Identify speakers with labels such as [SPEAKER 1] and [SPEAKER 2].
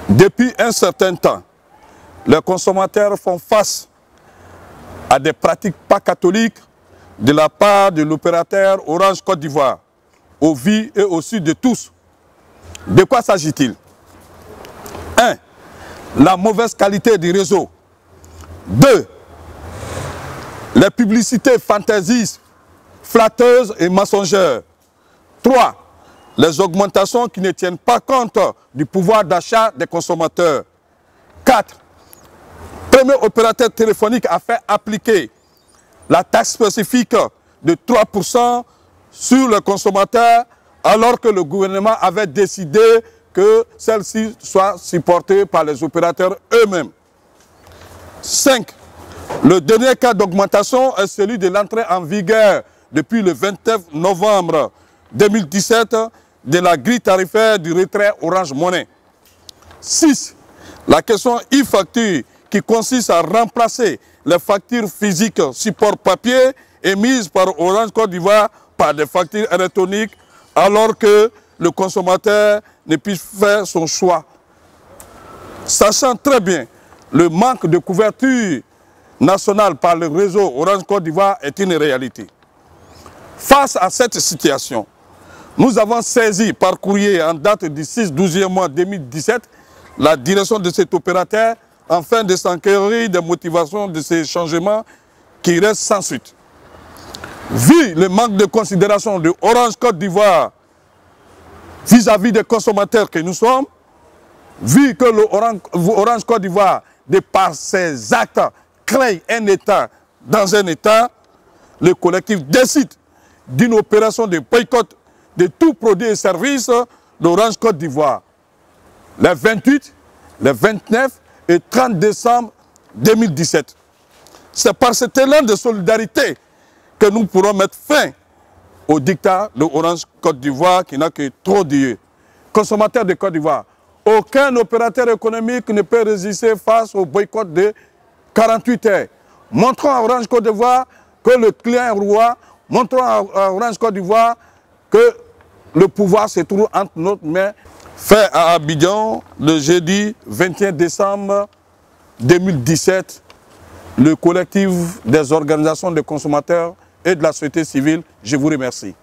[SPEAKER 1] Depuis un certain temps, les consommateurs font face à des pratiques pas catholiques de la part de l'opérateur Orange Côte d'Ivoire, au vu et au su de tous. De quoi s'agit-il? 1. La mauvaise qualité du réseau. 2. Les publicités fantaisistes, flatteuses et mensongères. 3. Les augmentations qui ne tiennent pas compte du pouvoir d'achat des consommateurs. 4. Le premier opérateur téléphonique a fait appliquer la taxe spécifique de 3% sur les consommateurs alors que le gouvernement avait décidé que celle-ci soit supportée par les opérateurs eux-mêmes. 5. Le dernier cas d'augmentation est celui de l'entrée en vigueur depuis le 29 novembre 2017 de la grille tarifaire du retrait Orange Money. 6. La question e-facture qui consiste à remplacer les factures physiques support papier émises par Orange Côte d'Ivoire par des factures électroniques alors que le consommateur ne puisse faire son choix. Sachant très bien le manque de couverture nationale par le réseau Orange Côte d'Ivoire est une réalité. Face à cette situation, nous avons saisi par courrier en date du 6-12e mois 2017 la direction de cet opérateur afin de s'enquérir des motivations de ces changements qui restent sans suite. Vu le manque de considération de Orange Côte d'Ivoire vis-à-vis des consommateurs que nous sommes, vu que Orange Côte d'Ivoire, de par ses actes, crée un État dans un État, le collectif décide d'une opération de boycott de tout produit et service d'Orange Côte d'Ivoire. Les 28, les 29 et 30 décembre 2017. C'est par cet élan de solidarité que nous pourrons mettre fin au dictat de Orange Côte d'Ivoire qui n'a que trop d'yeux. Consommateurs de Côte d'Ivoire, aucun opérateur économique ne peut résister face au boycott de 48 heures. Montrons à Orange Côte d'Ivoire que le client est roi, montrons à Orange Côte d'Ivoire que le pouvoir se trouve entre nos mains. Fait à Abidjan le jeudi 21 décembre 2017, le collectif des organisations de consommateurs et de la société civile, je vous remercie.